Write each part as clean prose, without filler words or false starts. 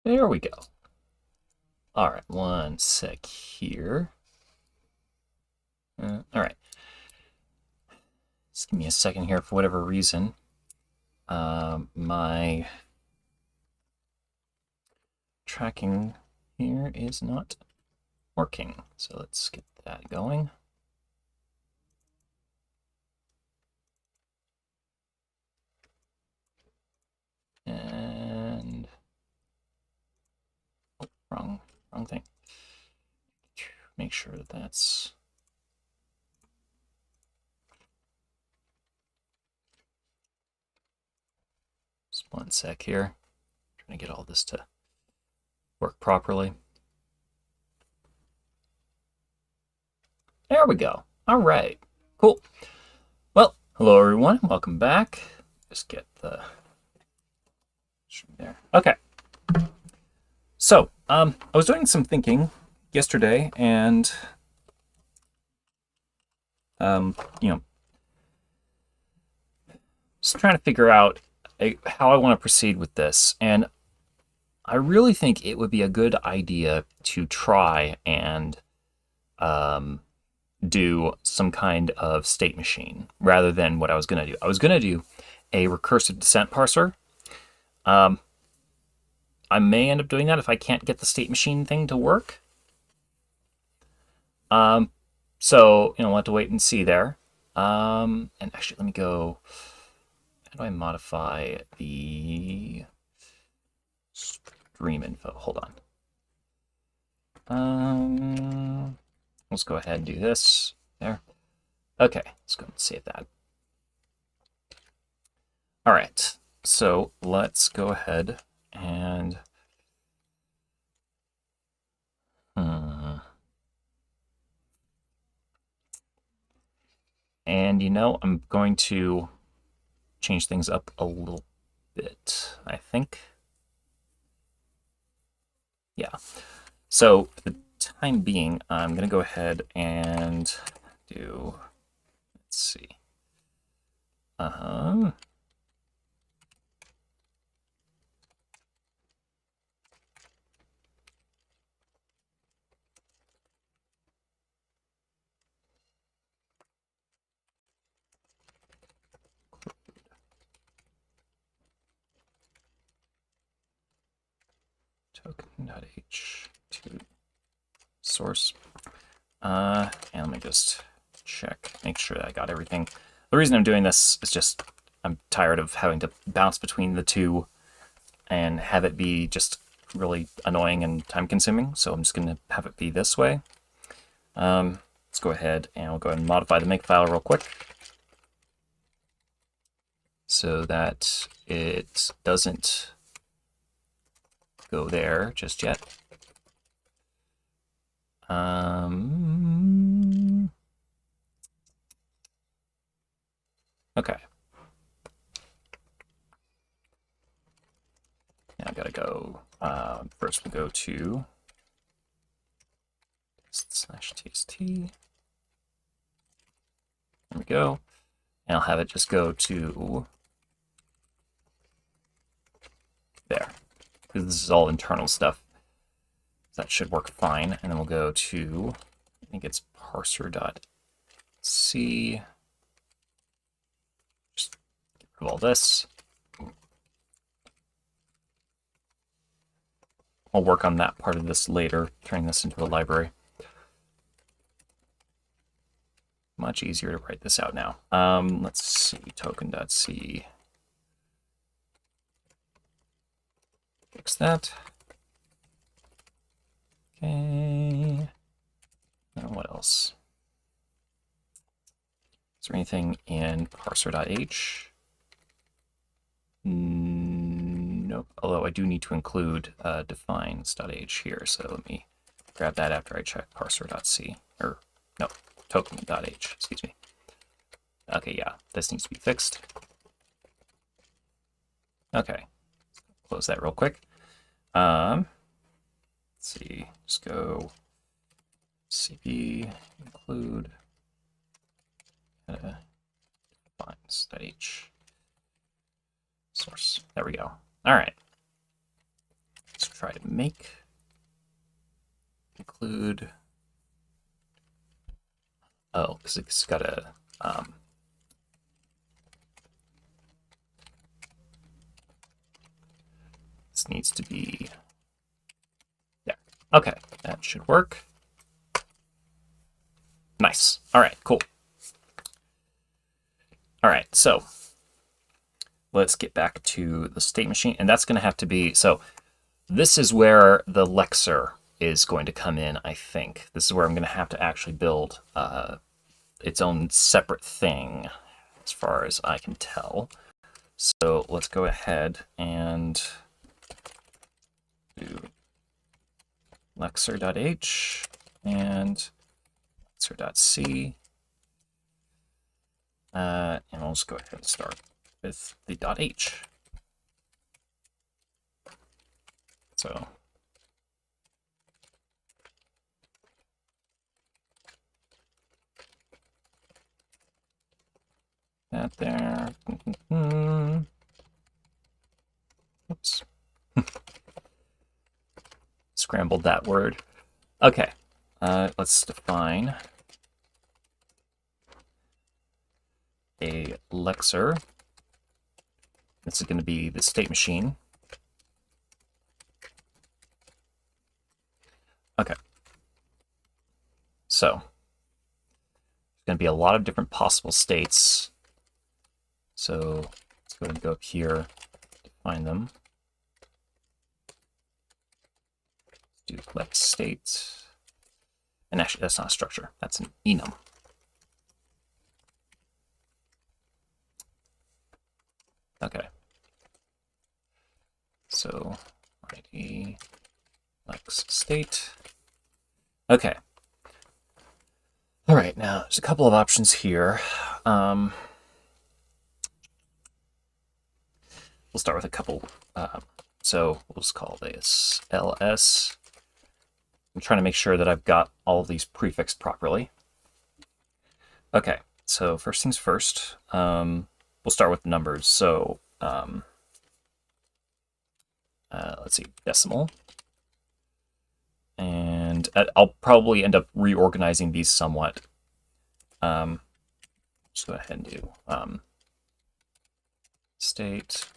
There we go. All right, one sec here. All right. Just give me a second here for whatever reason. My tracking here is not working. So let's get that going. And oh, wrong thing. Make sure that that's just one sec here. Trying to get all this to work properly. There we go. All right, cool. Well, hello everyone. Welcome back. Just get the there. Okay. So, I was doing some thinking yesterday, and you know, just trying to figure out how I want to proceed with this. And I really think it would be a good idea to try and do some kind of state machine rather than what I was going to do. I was going to do a recursive descent parser. I may end up doing that if I can't get the state machine thing to work. So, we'll have to wait and see there. And actually, let me go. How do I modify the stream info? Hold on. Let's go ahead and do this. There. Okay, let's go and save that. All right, so let's go ahead and I'm going to change things up a little bit, I think. Yeah. So for the time being, I'm going to go ahead and do, let's see. Token.h to source. And let me just check, make sure that I got everything. The reason I'm doing this is just I'm tired of having to bounce between the two and have it be just really annoying and time consuming. So I'm just going to have it be this way. Let's go ahead and we'll go ahead and modify the makefile real quick so that it doesn't go there just yet. Okay. Now I gotta go, first we go to /tst. There we go. And I'll have it just go to there, because this is all internal stuff. That should work fine. And then we'll go to, I think it's parser.c. Just get rid of all this. I'll work on that part of this later, turning this into a library. Much easier to write this out now. Let's see, token.c. Fix that. Okay. Now what else? Is there anything in parser.h? Nope. Although I do need to include defines.h here, so let me grab that after I check parser.c. Or no, token.h. Excuse me. Okay, yeah, this needs to be fixed. Okay, close that real quick. Let's see, just go cp include defines.h source. There we go. All right. Let's try to make include. Oh, because it's got a this needs to be there. Okay, that should work. Nice. All right, cool. All right, so let's get back to the state machine, and that's going to have to be, so this is where the lexer is going to come in, I think. This is where I'm going to have to actually build its own separate thing, as far as I can tell. So let's go ahead and do lexer.h and lexer.c. And we'll just go ahead and start with the .h. So that there. Oops. Scrambled that word. Okay, let's define a lexer. This is going to be the state machine. Okay. So, there's going to be a lot of different possible states. So, let's go ahead and go up here, define them. Let's do lex state. And actually, that's not a structure. That's an enum. Okay. So, id lex state. Okay. All right, now there's a couple of options here. We'll start with a couple. So we'll just call this ls. I'm trying to make sure that I've got all of these prefixed properly. Okay, so first things first. We'll start with numbers. So let's see, decimal. And I'll probably end up reorganizing these somewhat. Just go ahead and do state.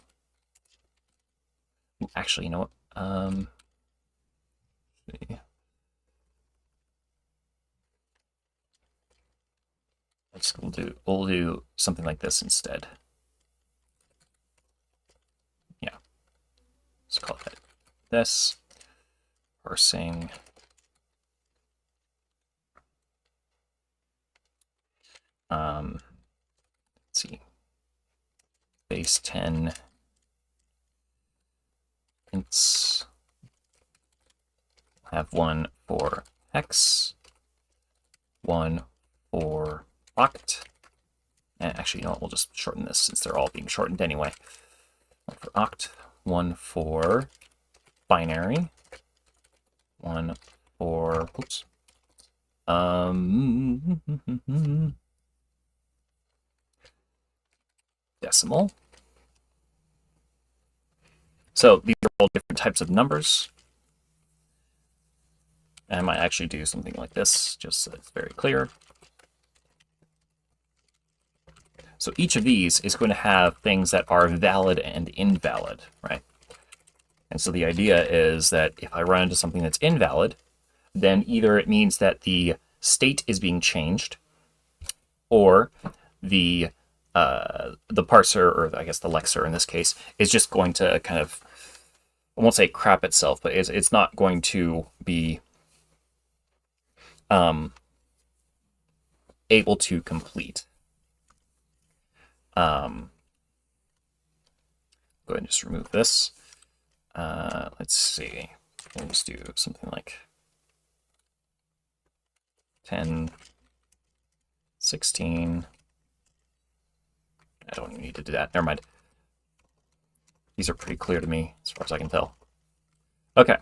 Actually, you know what? We'll do something like this instead. Yeah. Let's call it this. Parsing. Let's see. Base 10 ints. Have one for hex, one for oct. And actually, you know what? We'll just shorten this since they're all being shortened anyway. One for oct, one for binary, one for oops. Decimal. So these are all different types of numbers. And I might actually do something like this, just so it's very clear. So each of these is going to have things that are valid and invalid, right? And so the idea is that if I run into something that's invalid, then either it means that the state is being changed, or the parser, or I guess the lexer in this case, is just going to kind of, I won't say crap itself, but it's not going to be able to complete. Go ahead and just remove this. Let's see. Let's do something like 10, 16. I don't even need to do that. Never mind. These are pretty clear to me as far as I can tell. Okay.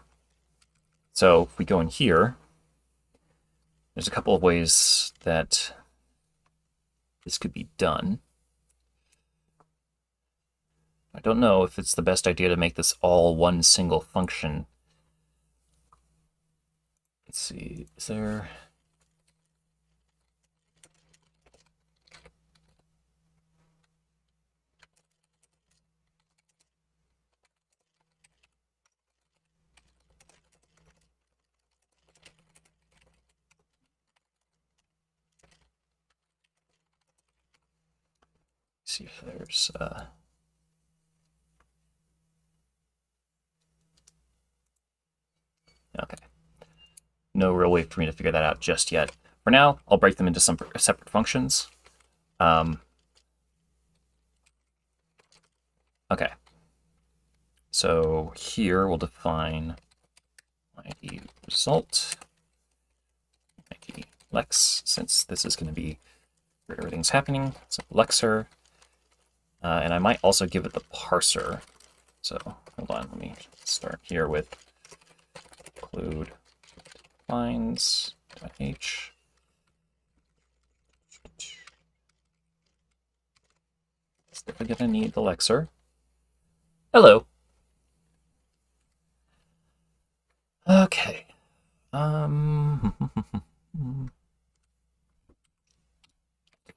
So if we go in here, there's a couple of ways that this could be done. I don't know if it's the best idea to make this all one single function, Let's see, is there... see if there's okay. No real way for me to figure that out just yet. For now, I'll break them into some separate functions. Okay. So here we'll define ID result, ID lex, since this is going to be where everything's happening. So lexer, and I might also give it the parser. So hold on, let me start here with include lines.h. It's definitely going to need the lexer. Hello. Okay.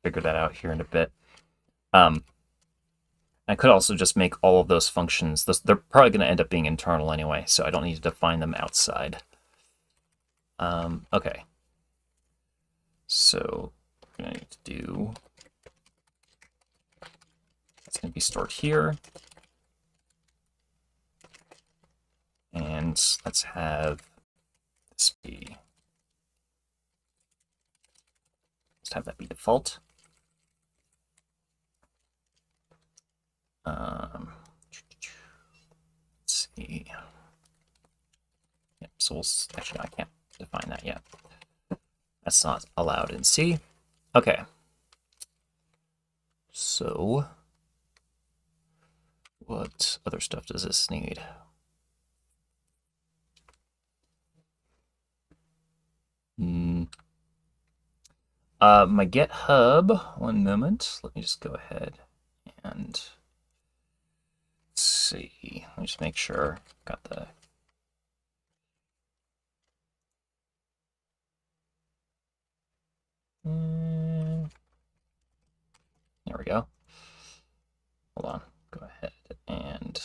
Figure that out here in a bit. I could also just make all of those functions, they're probably going to end up being internal anyway, so I don't need to define them outside. Okay. So we're going to need to do, it's going to be stored here. And let's have this be, let's have that be default. Let's see. Yep, so we'll, actually, I can't define that yet. That's not allowed in C. Okay. So, what other stuff does this need? My GitHub, one moment. Let me just go ahead and let's see. Let me just make sure I've got the there we go. Hold on. Go ahead and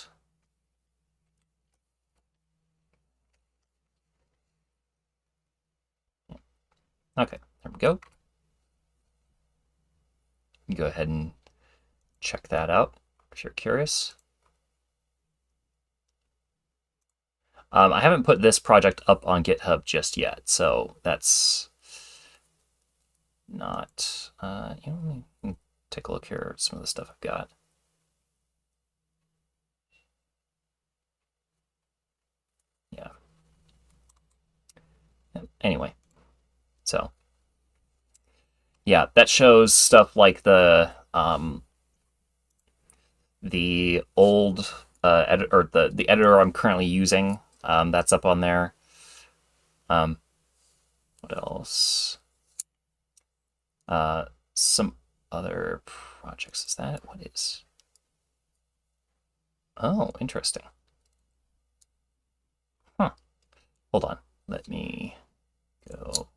okay, there we go. You go ahead and check that out if you're curious. I haven't put this project up on GitHub just yet, so that's not, you know, let me take a look here at some of the stuff I've got. Yeah. Anyway, so yeah, that shows stuff like the old editor, or the editor I'm currently using. That's up on there. What else? Some other projects. Is that what is? Oh, interesting. Huh. Hold on. Let me go.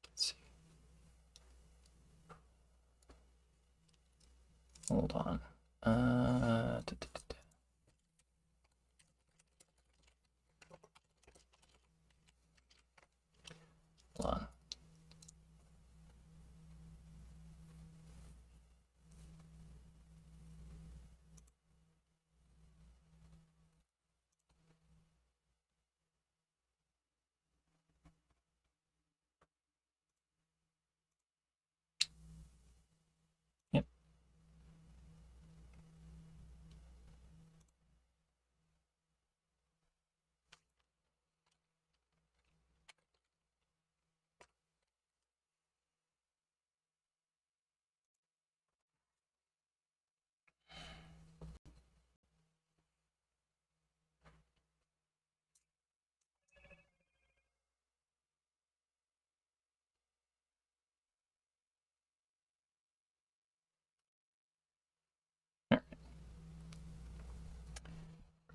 Let's see. Hold on. Hold on. Yep.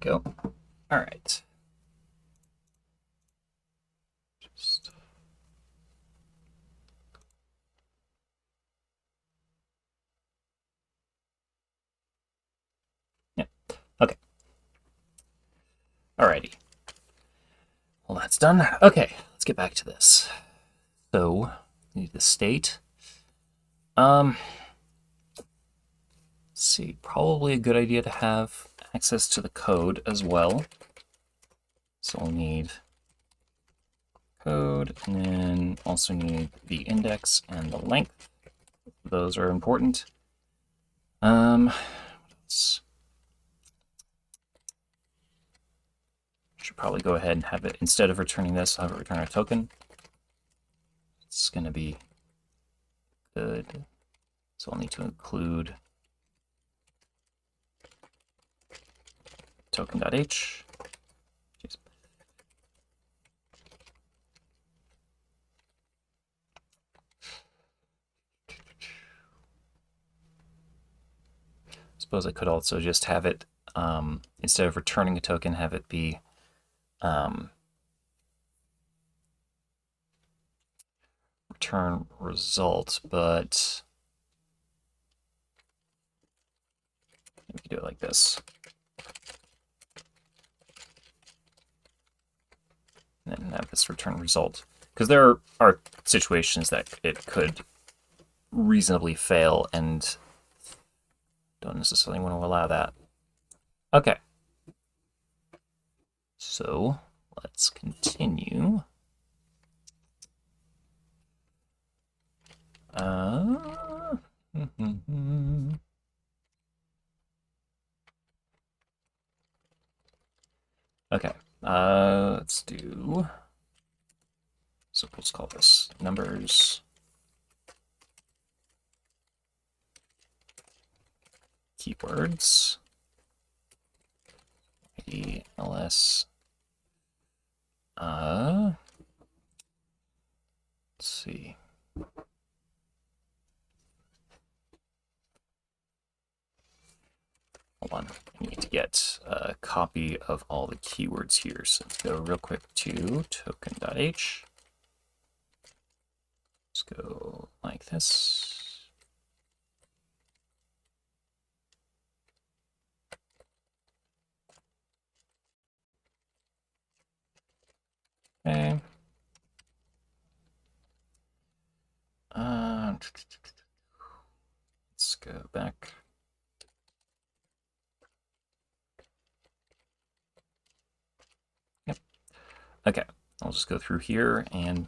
go. All right. Just... yeah. Okay. Alrighty. Well, that's done. Okay, let's get back to this. So, we need the state. Let's see, probably a good idea to have access to the code as well. So we'll need code, and then also need the index and the length. Those are important. Let's... should probably go ahead and have it, instead of returning this, I'll have it return a token. It's going to be good. So I'll need to include token.h. Suppose I could also just have it, instead of returning a token, have it be return result, but we can do it like this. And then have this return result. Because there are situations that it could reasonably fail, and don't necessarily want to allow that. Okay. So let's continue. Okay, let's do, so let's call this numbers. Keywords. ls. Let's see. Hold on, I need to get a copy of all the keywords here. So let's go real quick to token.h. Let's go like this. Okay. Let's go back. Yep. Okay, I'll just go through here and...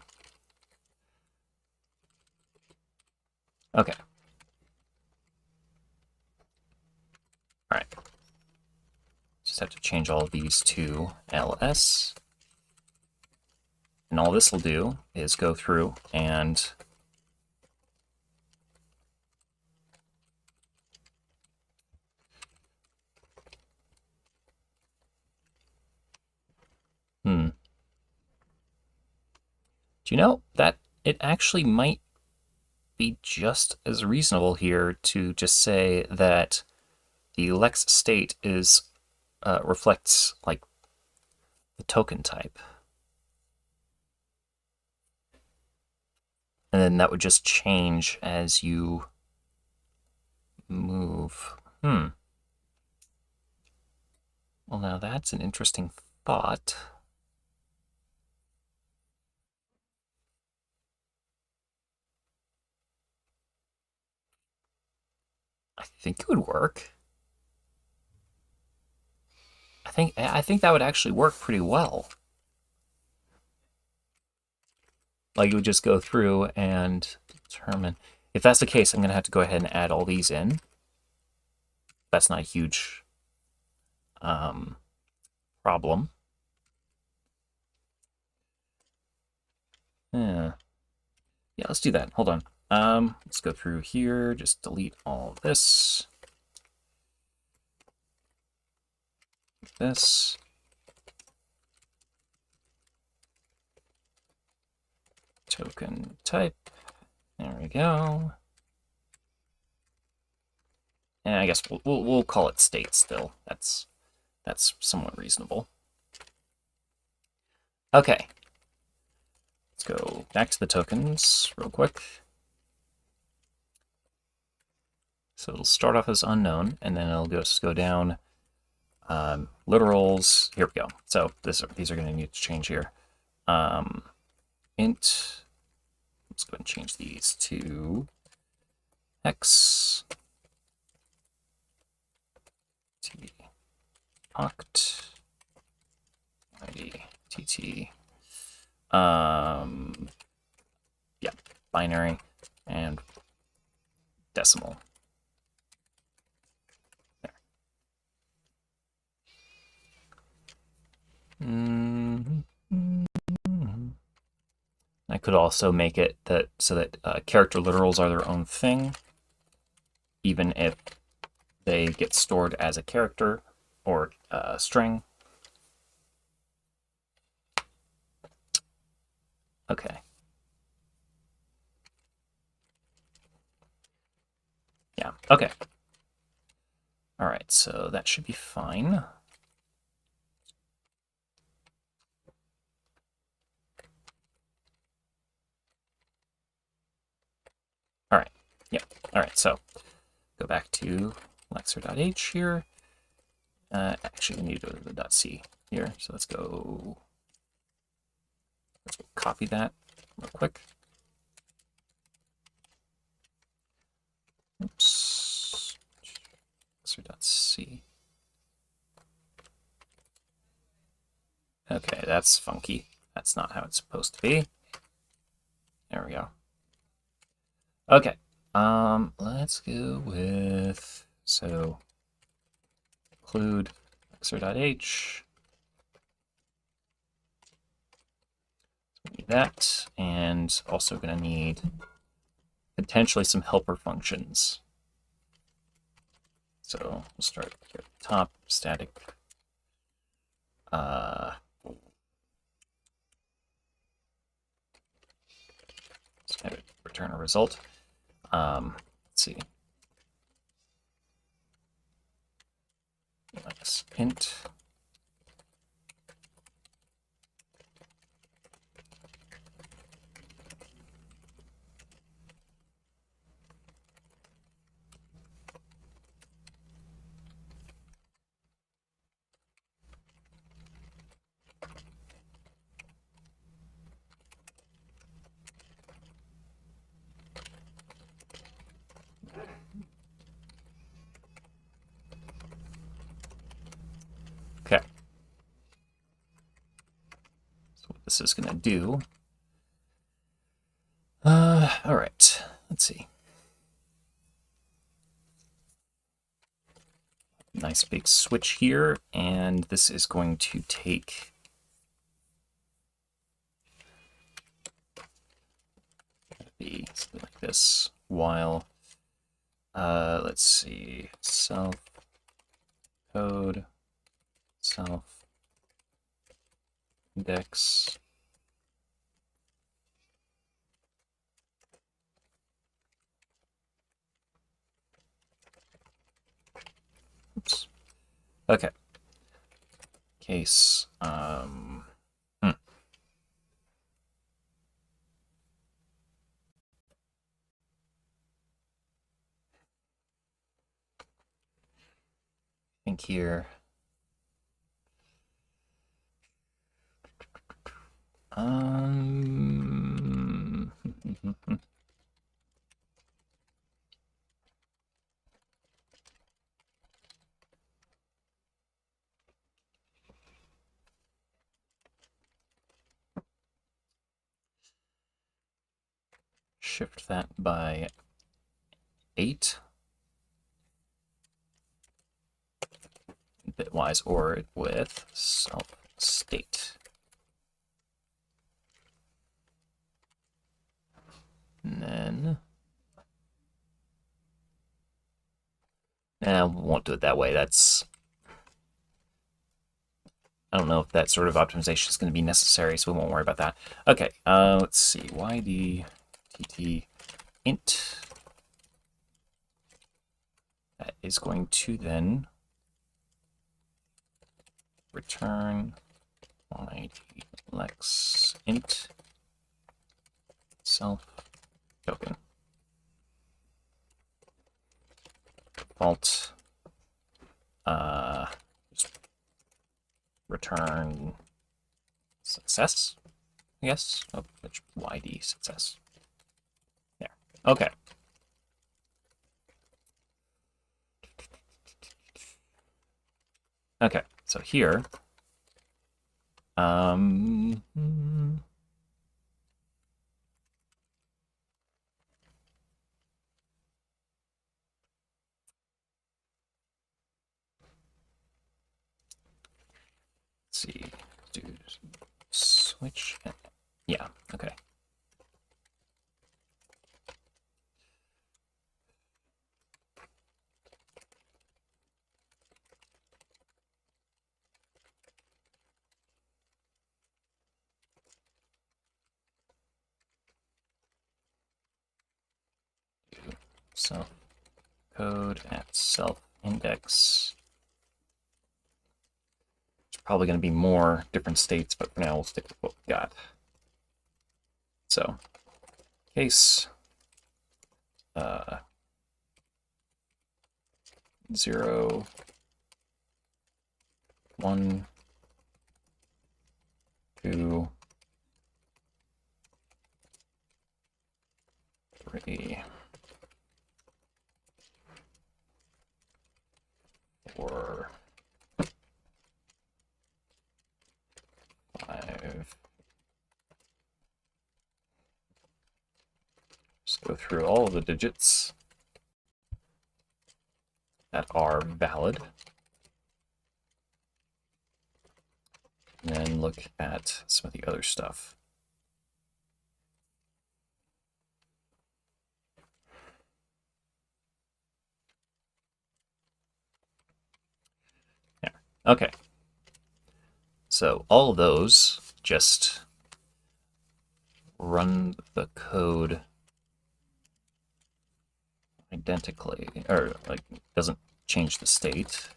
okay. All right. Just have to change all of these to ls. And all this will do is go through and do you know that it actually might be just as reasonable here to just say that the lex state is reflects like the token type. And then that would just change as you move. Well, now that's an interesting thought. I think it would work. I think that would actually work pretty well. Like, you would just go through and determine. If that's the case, I'm going to have to go ahead and add all these in. That's not a huge problem. Yeah, let's do that. Hold on. Let's go through here, just delete all of this. This. Token type. There we go. And I guess we'll call it state still. That's That's somewhat reasonable. Okay. Let's go back to the tokens real quick. So it'll start off as unknown, and then it'll just go down. Literals, here we go. So these are going to need to change here. Int, let's go ahead and change these to X, T, oct, ID, TT, yeah, binary, and decimal. There. I could also make it that so that character literals are their own thing, even if they get stored as a character or a string. Okay. Yeah, okay. All right, so that should be fine. All right, yeah, all right, so go back to lexer.h here. Actually, we need to go to the .c here, so let's go copy that real quick. Oops, lexer.c. Okay, that's funky. That's not how it's supposed to be. There we go. Okay, let's go with, so include lexer.h. So we need that, and also going to need potentially some helper functions. So we'll start here at the top, static. Return a result. Let's see. Let's int. Okay. So what this is going to do. All right. Let's see. Nice big switch here, and this is going to take be something like this while let's see, self code, self index. Oops. Okay. Case. Think here. Shift that by 8. Bitwise or with self state. And then we won't do it that way. That's, I don't know if that sort of optimization is going to be necessary, so we won't worry about that. Okay, let's see. yd tt int. That is going to then return id lex int self token default just return success, I guess. Oh, which YD success. There. Okay. Okay, so here, let's see, do switch, yeah, okay. Self code at self index. It's probably going to be more different states, but for now we'll stick with what we got. So, case 0, 1, 2, 3, 4, 5. Just go through all of the digits that are valid. And then look at some of the other stuff. Yeah. Okay. So all of those just run the code identically, or like doesn't change the state.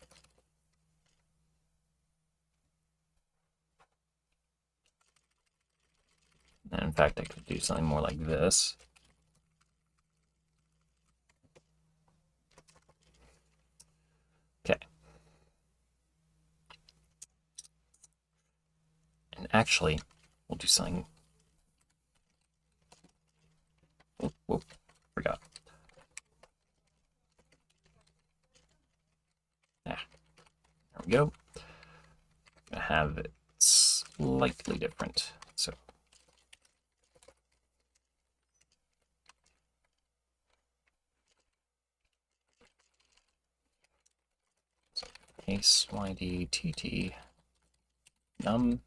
And in fact, I could do something more like this. Okay. And actually, we'll do something. Whoop, forgot. Yeah, there we go. I'm gonna have it slightly different. So case yd tt num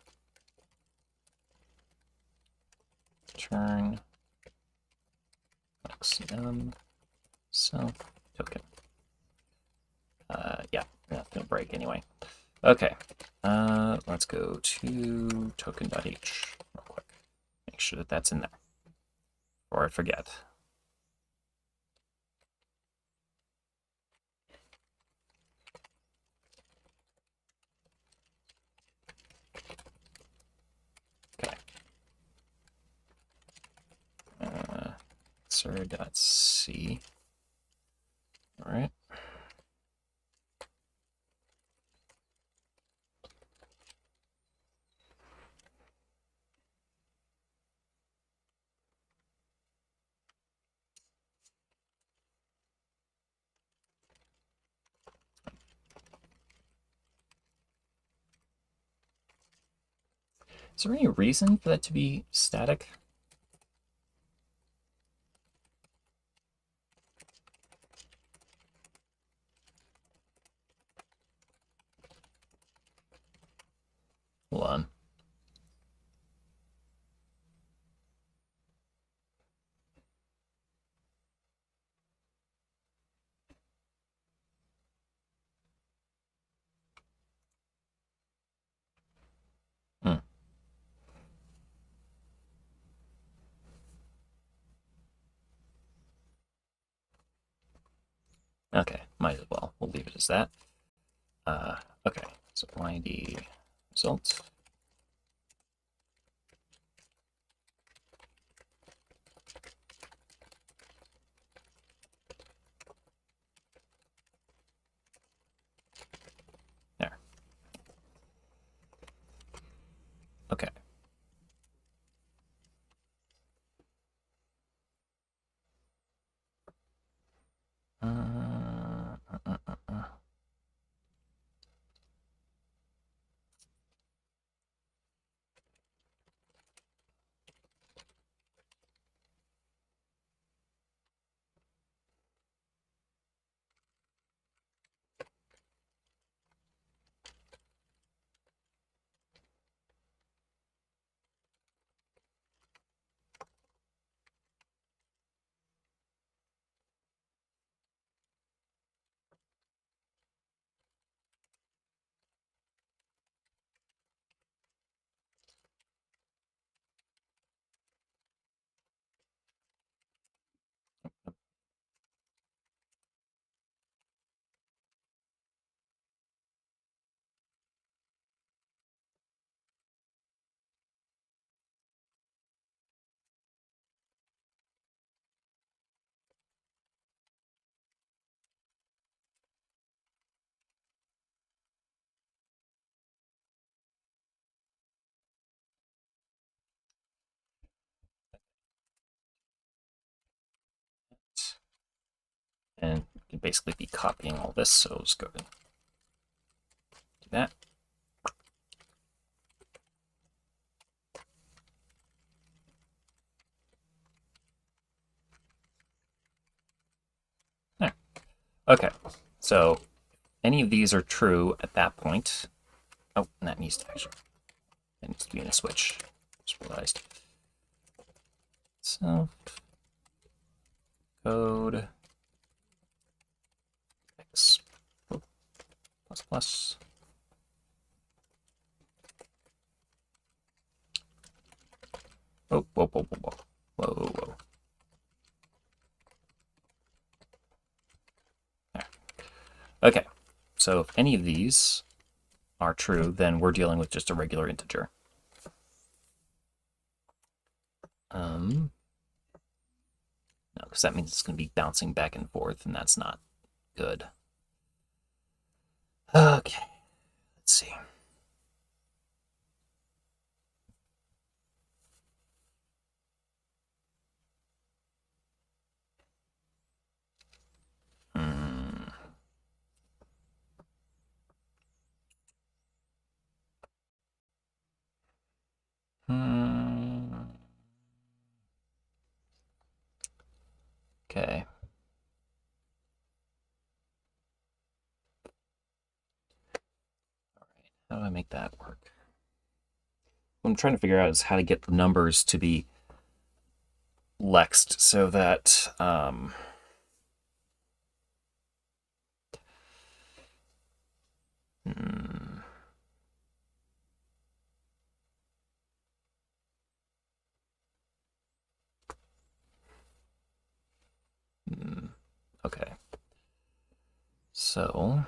return x num self token. Yeah, that's gonna break anyway. Okay, let's go to token.h real quick. Make sure that that's in there, or I forget. Okay. Lexer.c. All right. Is there any reason for that to be static? Hold on. Hmm. Okay, might as well. We'll leave it as that. Okay, so yd result. There. Okay. Uh, uh, uh, uh. And you can basically be copying all this, so let's go ahead and do that. There. Okay, so any of these are true at that point. Oh, and that needs to be in a switch. Just realized. So code x plus plus. Oh, whoa, whoa, whoa, whoa, whoa, whoa, whoa. There. Okay, so if any of these are true, then we're dealing with just a regular integer. No, because that means it's going to be bouncing back and forth, and that's not good. Okay, let's see. Okay. All right. How do I make that work? What I'm trying to figure out is how to get the numbers to be lexed so that okay. So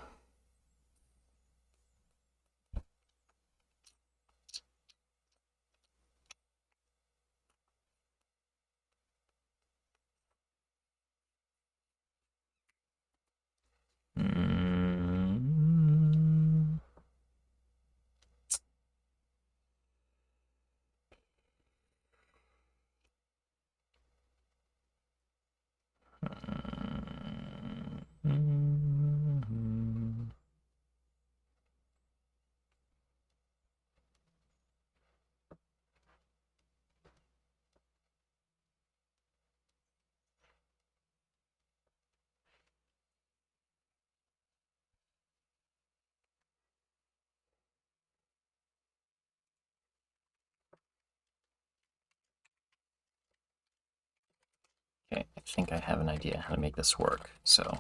okay, I think I have an idea how to make this work. So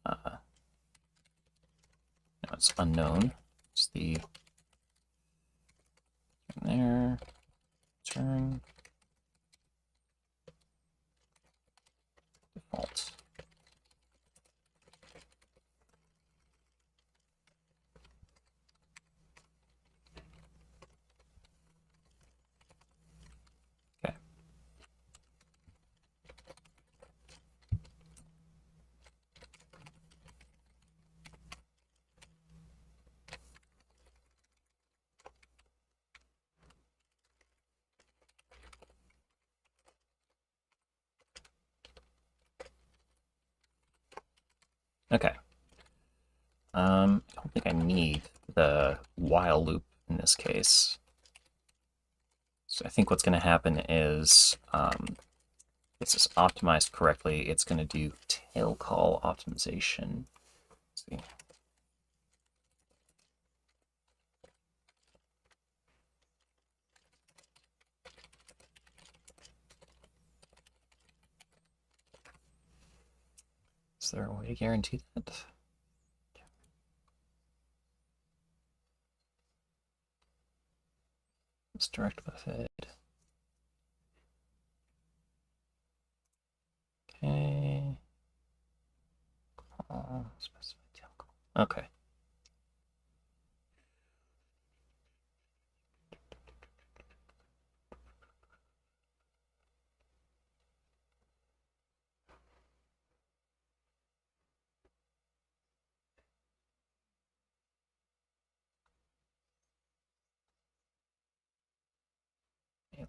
now it's unknown. It's the there, turn, default. Okay. I don't think I need the while loop in this case. So I think what's going to happen is, if this is optimized correctly, it's going to do tail call optimization. Let's see. Is there a way to guarantee that? Let's direct buffet. Okay. Specify tail call. Okay.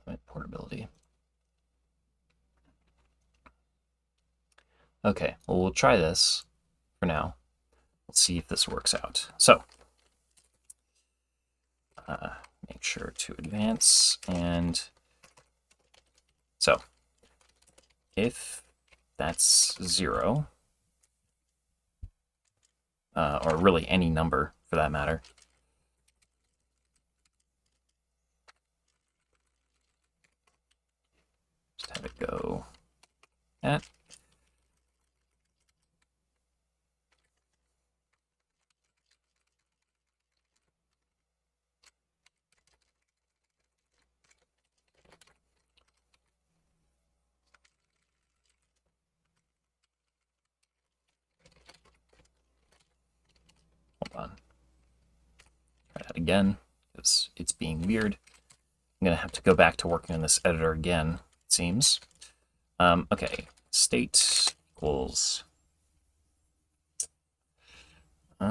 Limit portability. Okay, well, we'll try this for now. Let's see if this works out. So, make sure to advance, and so if that's 0, or really any number for that matter, just have it go that. Hold on. Try that again, because it's being weird. I'm going to have to go back to working on this editor again, it seems. Okay, state equals... Let's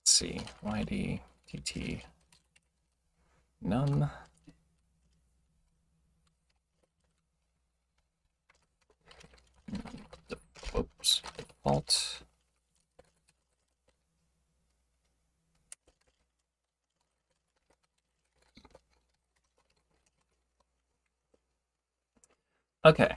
see, yd dt num. Oops, default. Okay.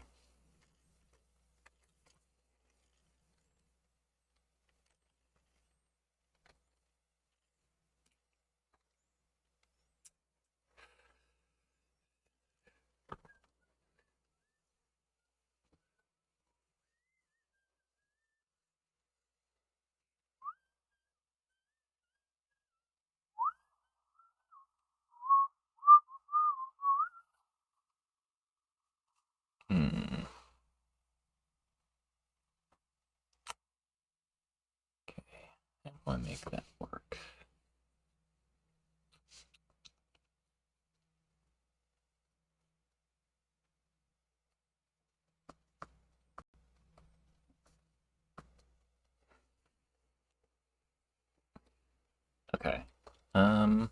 Okay, I want to make that work. Okay. Hmm.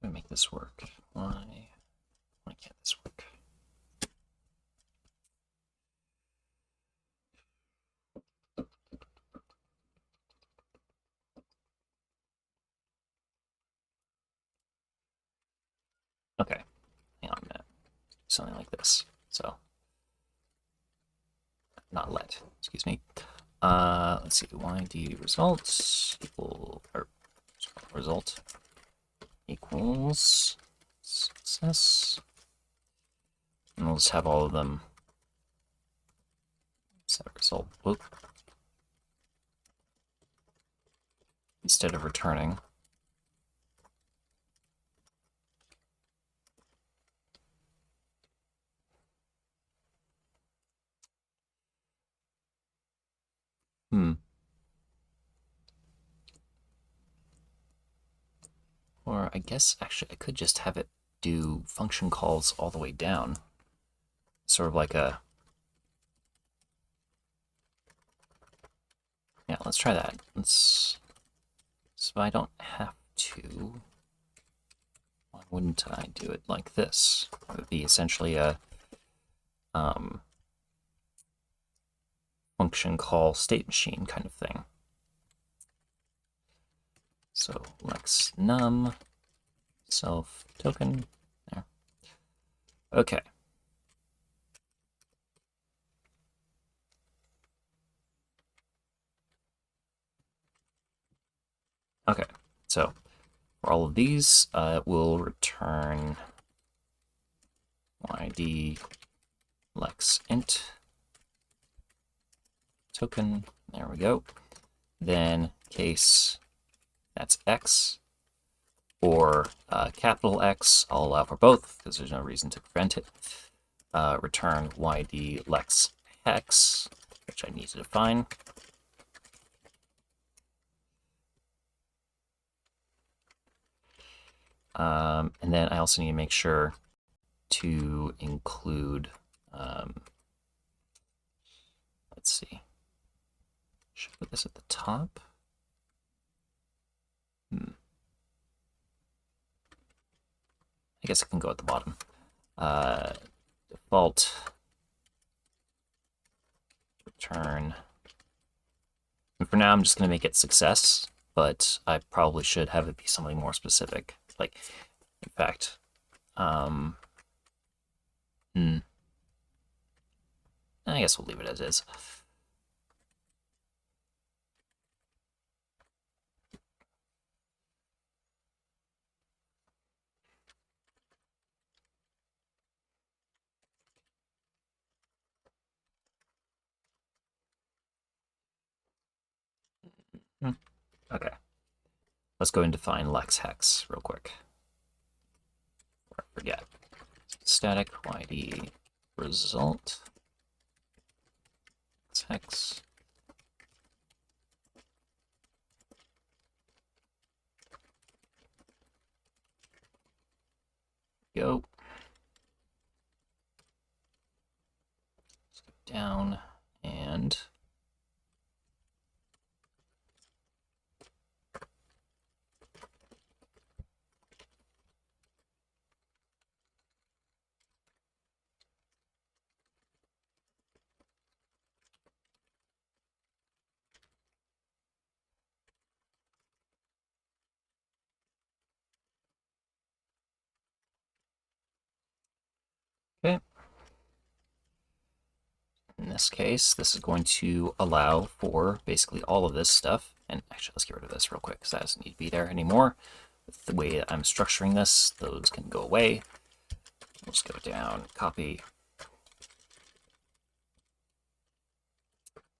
Let me make this work. Why can't this work? Okay, hang on a minute. Something like this. So, not let, excuse me. Let's see, yd results equal, or result equals success. And we'll just have all of them set result. Whoop. Instead of returning. Or I guess actually I could just have it do function calls all the way down. Sort of like a... Yeah, let's try that. So I don't have to... Why wouldn't I do it like this? It would be essentially a function call state machine kind of thing. So lex num self token there. Okay. Okay, so for all of these, we'll return yd lex int token. There we go. Then case that's x or capital X. I'll allow for both because there's no reason to prevent it. Return yd lex hex, which I need to define. And then I also need to make sure to include, let's see, should I put this at the top? I guess it can go at the bottom. Default return. And for now, I'm just going to make it success, but I probably should have it be something more specific. Like, in fact, I guess we'll leave it as is. Okay. Let's go and define lex hex real quick. Before I forget. Static yd result hex. Go. Let's go down and okay. In this case, this is going to allow for basically all of this stuff. And actually, let's get rid of this real quick because that doesn't need to be there anymore. With the way I'm structuring this, those can go away. We'll just go down, copy,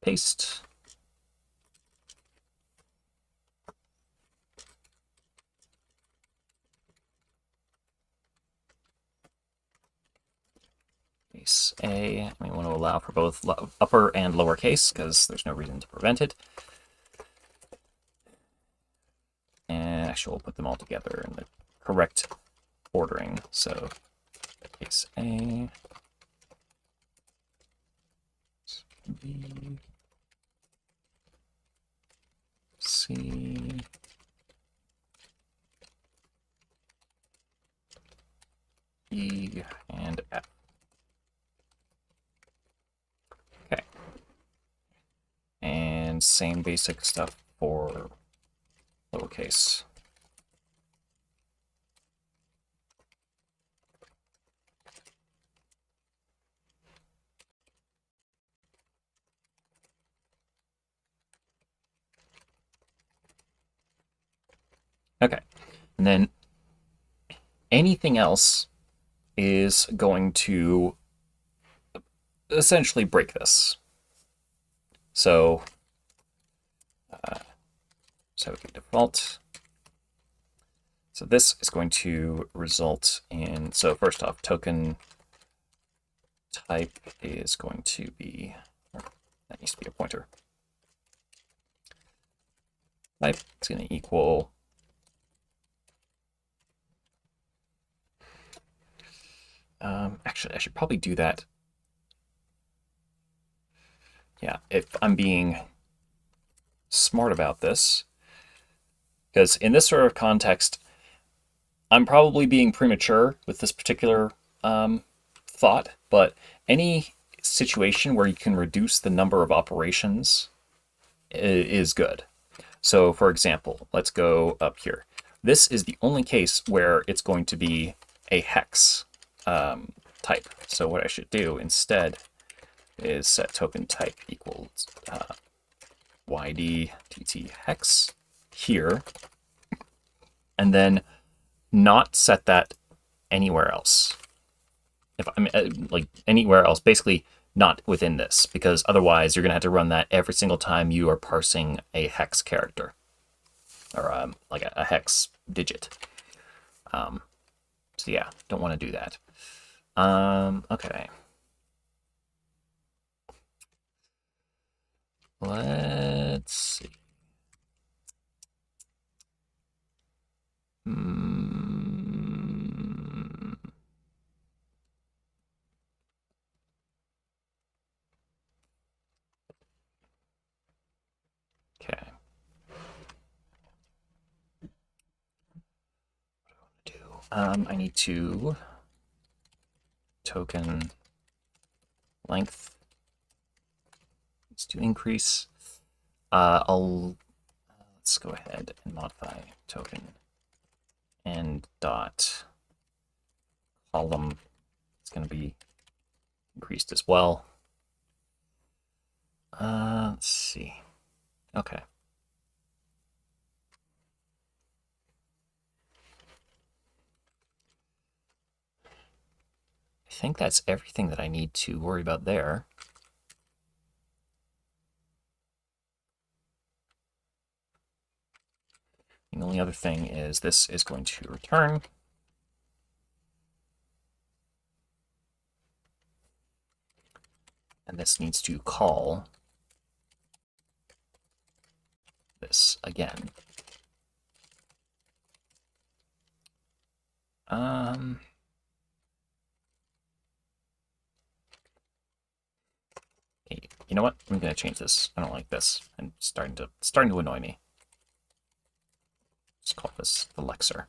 paste. Case A, we want to allow for both upper and lower case because there's no reason to prevent it. And actually, we'll put them all together in the correct ordering. So case A, B, C, E, and F. Okay. And same basic stuff for lowercase. Okay, and then anything else is going to essentially break this. So, so we default. So this is going to result in, so first off, token type is going to be, that needs to be a pointer. Type is going to equal actually, I should probably do that. Yeah, if I'm being smart about this, because in this sort of context, I'm probably being premature with this particular thought, but any situation where you can reduce the number of operations is good. So for example, let's go up here. This is the only case where it's going to be a hex type. So what I should do instead is set token type equals yd hex here, and then not set that anywhere else. If I mean, like anywhere else, basically not within this, because otherwise you're going to have to run that every single time you are parsing a hex character, or like a hex digit. So yeah, don't want to do that. Okay. Let's see. Okay. I need to token length needs to increase. Let's go ahead and modify token and dot column. It's going to be increased as well. Let's see. Okay. I think that's everything that I need to worry about there. The only other thing is this is going to return. And this needs to call this again. You know what? I'm going to change this. I don't like this. And starting to annoy me. Let's call this the lexer.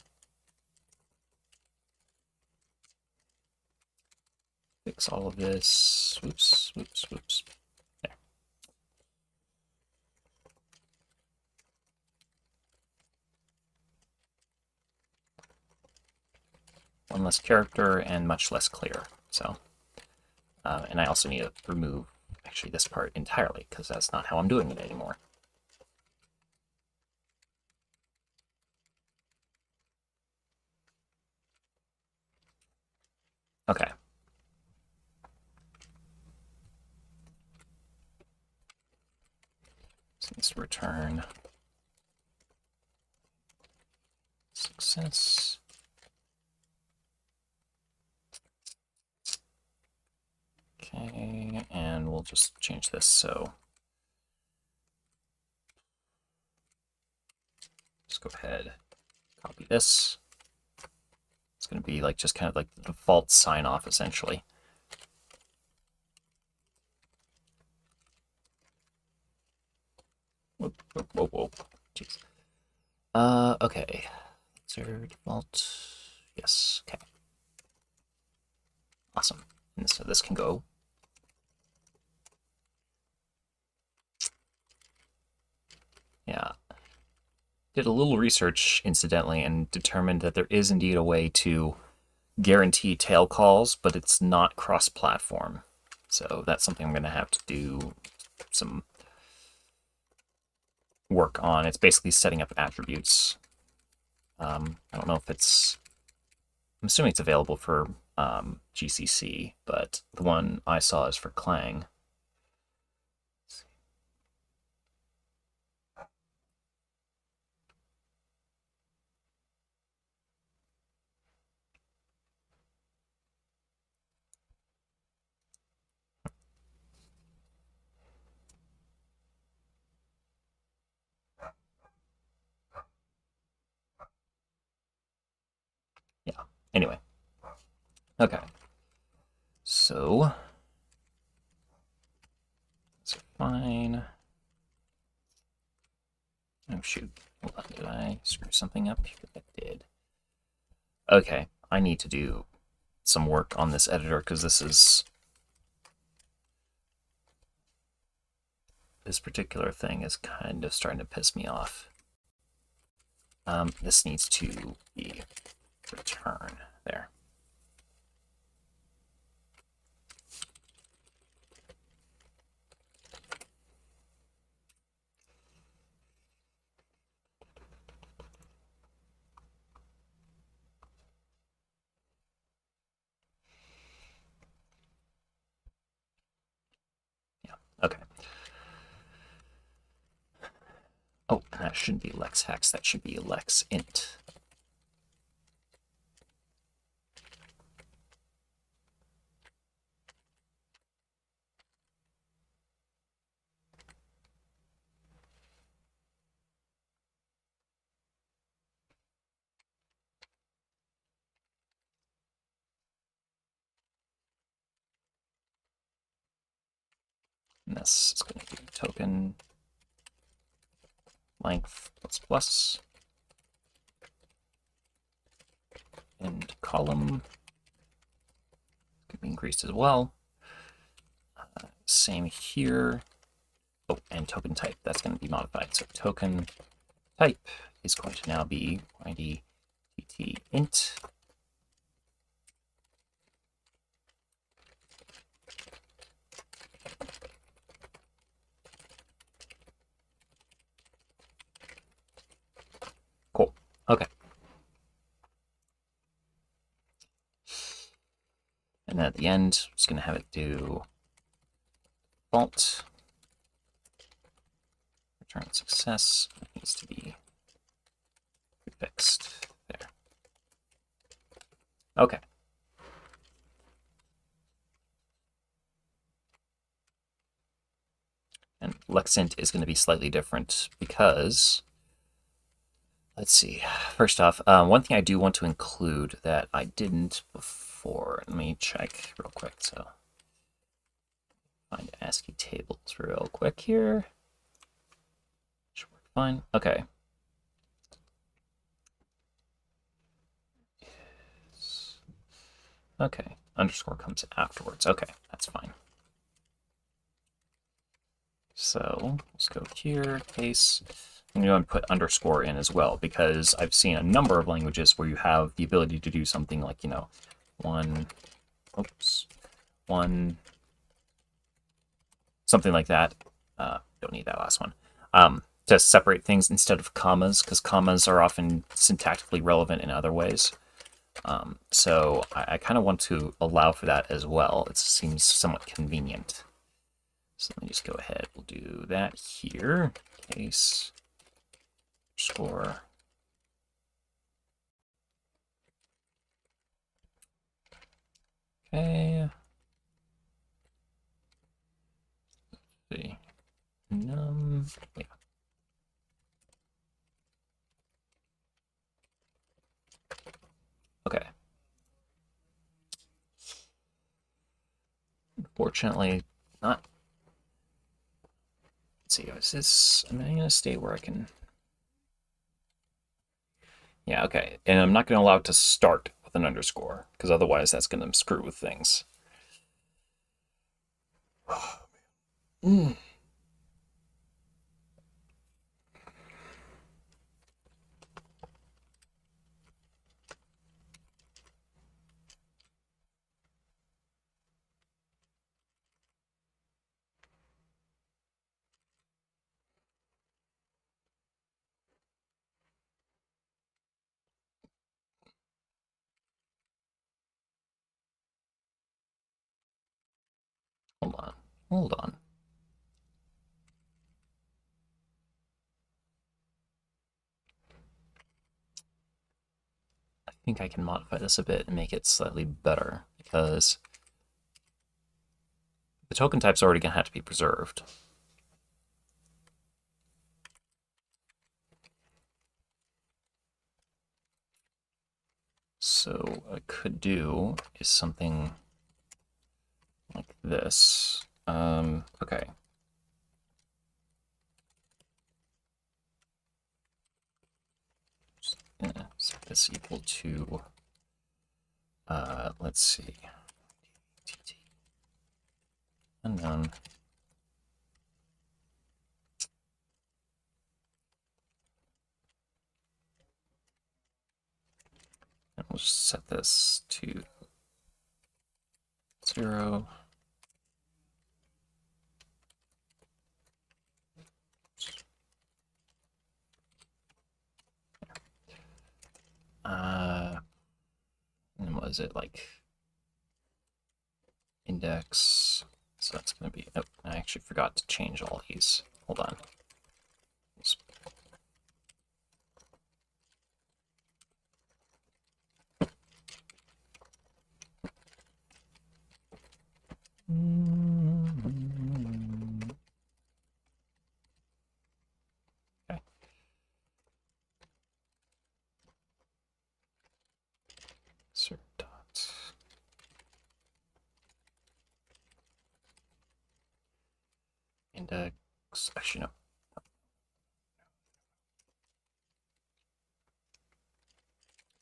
Fix all of this. Whoops, whoops, whoops. There. One less character and much less clear. So, and I also need to remove actually this part entirely because that's not how I'm doing it anymore. Okay. So let's return success. Okay, and we'll just change this so just go ahead, copy this. It's going to be like just kind of like the default sign off essentially. Whoa, whoa, whoa, whoa. Jeez. Okay. Lexer default. Yes. Okay. Awesome. And so this can go. Yeah. Did a little research, incidentally, and determined that there is indeed a way to guarantee tail calls, but it's not cross-platform. So that's something I'm going to have to do some work on. It's basically setting up attributes. I don't know if it's... I'm assuming it's available for GCC, but the one I saw is for Clang. Yeah. Anyway. Okay. So that's fine. Oh shoot. Hold on, did I screw something up? I did. Okay, I need to do some work on this editor because this particular thing is kind of starting to piss me off. This needs to be return there. Yeah, okay. Oh, that shouldn't be lex hex, that should be lex int. And this is going to be token length plus plus and column could be increased as well. Same here. Oh, and token type, that's going to be modified. So token type is going to now be id int. Cool. Okay. And then at the end, I'm just going to have it do default return success. It needs to be fixed there. Okay. And lexint is going to be slightly different because, let's see, first off, one thing I do want to include that I didn't before, let me check real quick. So find ASCII tables real quick here. Should work fine. Okay. Okay, underscore comes afterwards. Okay, that's fine. So let's go here, case. I'm going to put underscore in as well because I've seen a number of languages where you have the ability to do something like, you know, something like that. Don't need that last one. To separate things instead of commas, because commas are often syntactically relevant in other ways. So I kind of want to allow for that as well. It seems somewhat convenient. So let me just go ahead. We'll do that here. Case score. Okay. Let's see. Yeah. Okay. Unfortunately, not. Let's see. Is this? Am I going to stay where I can? Yeah. Okay. And I'm not going to allow it to start with an underscore because otherwise that's going to screw with things. Mm. Hold on. I think I can modify this a bit and make it slightly better, because the token type's already going to have to be preserved. So what I could do is something like this. Okay. Set this equal to, let's see, unknown. And we'll just set this to 0. And what is it, like index? So that's going to be, oh, I actually forgot to change all these. Hold on. Okay. Insert dot. Index. Actually, no. I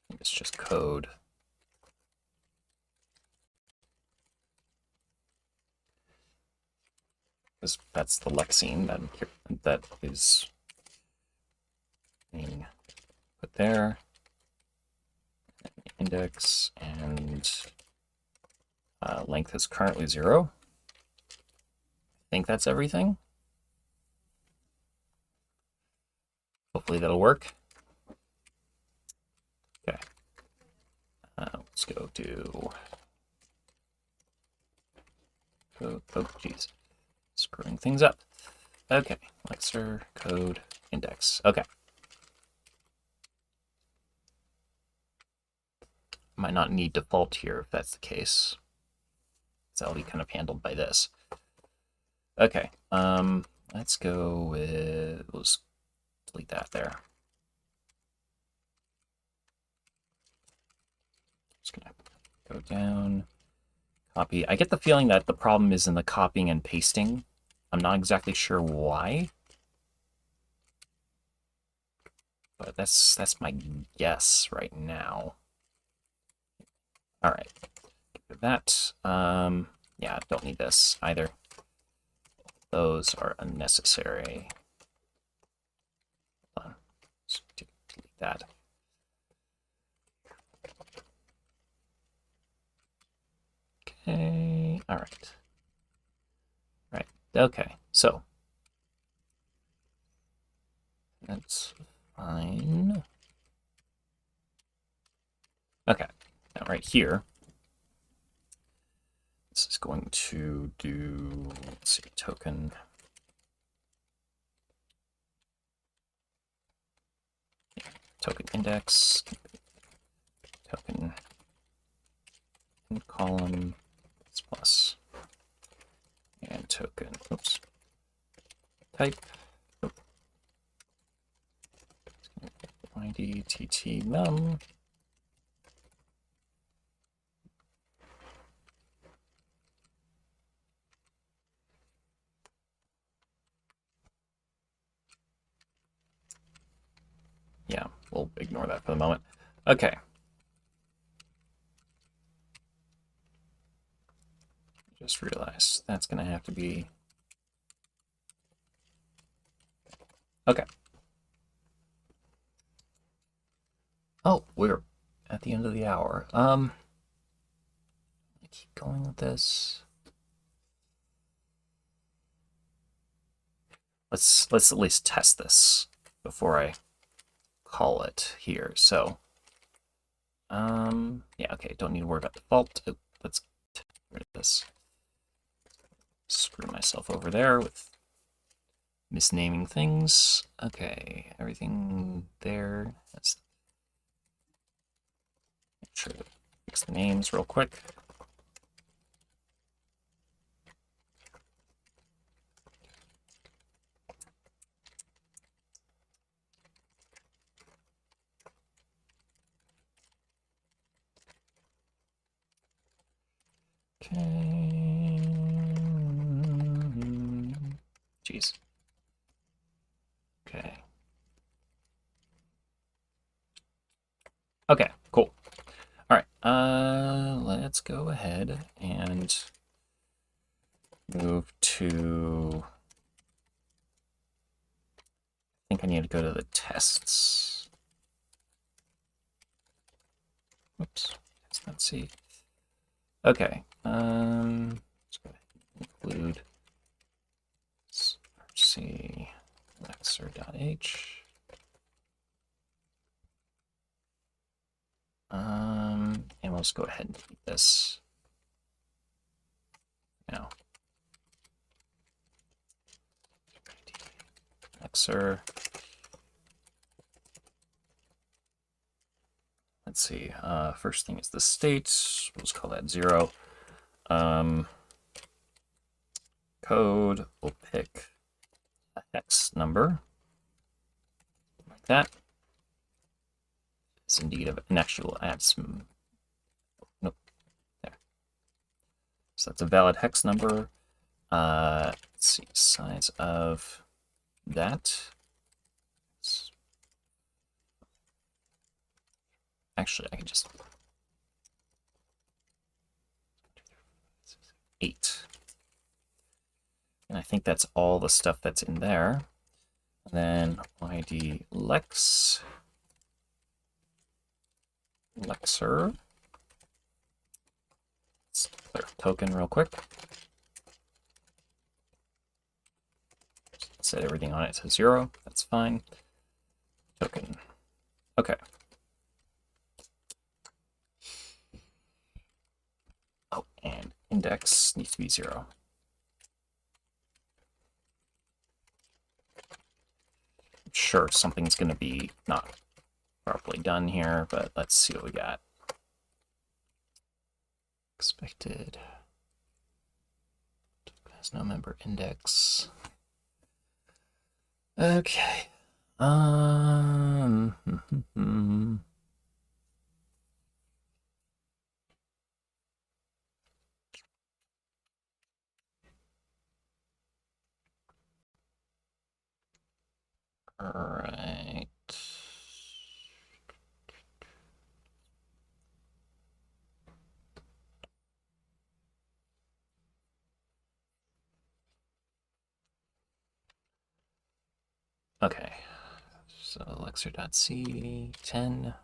think it's just code. Because that's the lexeme that is being put there. Index, and length is currently 0. I think that's everything. Hopefully that'll work. Okay. Let's go do. Oh, geez. Screwing things up. Okay. Lexer code index. Okay. Might not need default here if that's the case. So that'll be kind of handled by this. Okay. Let's go with, we'll just delete that there. Just gonna go down, copy. I get the feeling that the problem is in the copying and pasting. I'm not exactly sure why, but that's my guess right now. All right, that. Yeah, don't need this either. Those are unnecessary. Hold on. Let's delete that. Okay. All right. Right. Okay. So that's fine. Okay. Now right here, this is going to do, let's see, token. Token index, token in column plus, and token, oops, type, id tt num. Yeah, we'll ignore that for the moment. Okay. Just realized that's going to have to be... Okay. Oh, we're at the end of the hour. I keep going with this. Let's at least test this before I call it here. So, yeah, okay, don't need to worry about default. Let's get rid of this. Screw myself over there with misnaming things. Okay, everything there. Let's make sure to fix the names real quick. Okay. Jeez. Okay. Okay, cool. All right, let's go ahead and move to, I think I need to go to the tests. Oops, let's see. Okay, let's go ahead and include rc lexer.h. And we'll just go ahead and keep this now. Lexer. Let's see. First thing is the state. We'll just call that 0. Code. We'll pick a hex number like that. It's indeed an actual add some. Nope. There. So that's a valid hex number. Let's see. Size of that. Actually, I can just 8. And I think that's all the stuff that's in there. And then id lexer. Let's clear token real quick. Set everything on it to 0. That's fine. Token. Okay. Oh, and index needs to be 0. I'm sure something's going to be not properly done here, but let's see what we got. Expected. Has no member index. Okay. All right. Okay. So lexer.c 10.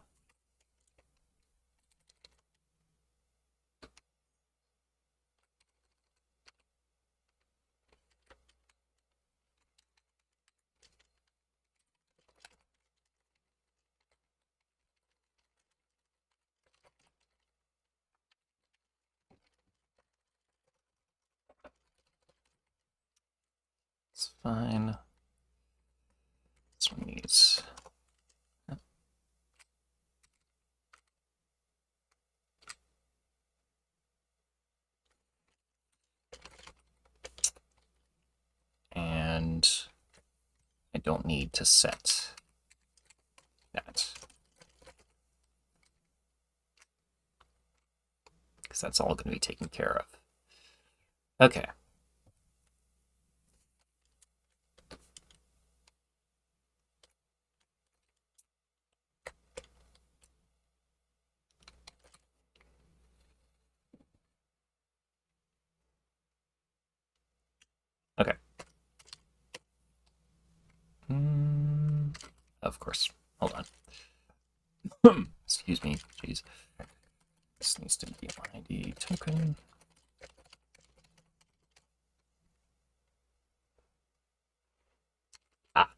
It's fine. This one needs. And I don't need to set that. Because that's all going to be taken care of. Okay. Okay. Of course. Hold on. Excuse me. Jeez. This needs to be ID token. Ah.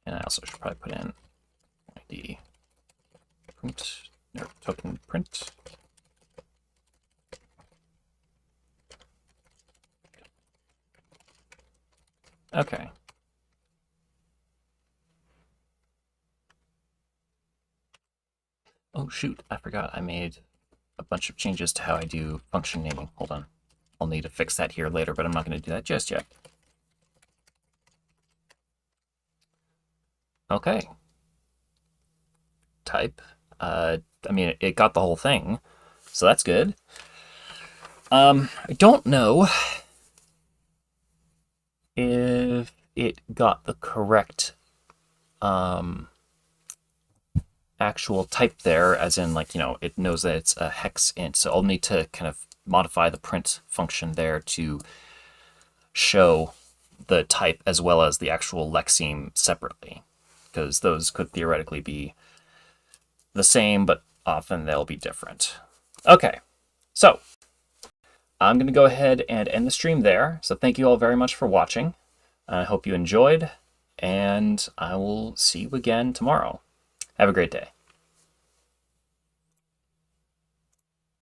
And I also should probably put in ID print, or token print. Okay. Oh shoot, I forgot I made a bunch of changes to how I do function naming. Hold on. I'll need to fix that here later, but I'm not going to do that just yet. Okay. Type. I mean, it got the whole thing, so that's good. I don't know if it got the correct actual type there, as in, like, it knows that it's a hex int, so I'll need to kind of modify the print function there to show the type as well as the actual lexeme separately, because those could theoretically be the same, but often they'll be different. Okay, so I'm going to go ahead and end the stream there. So thank you all very much for watching. I hope you enjoyed, and I will see you again tomorrow. Have a great day.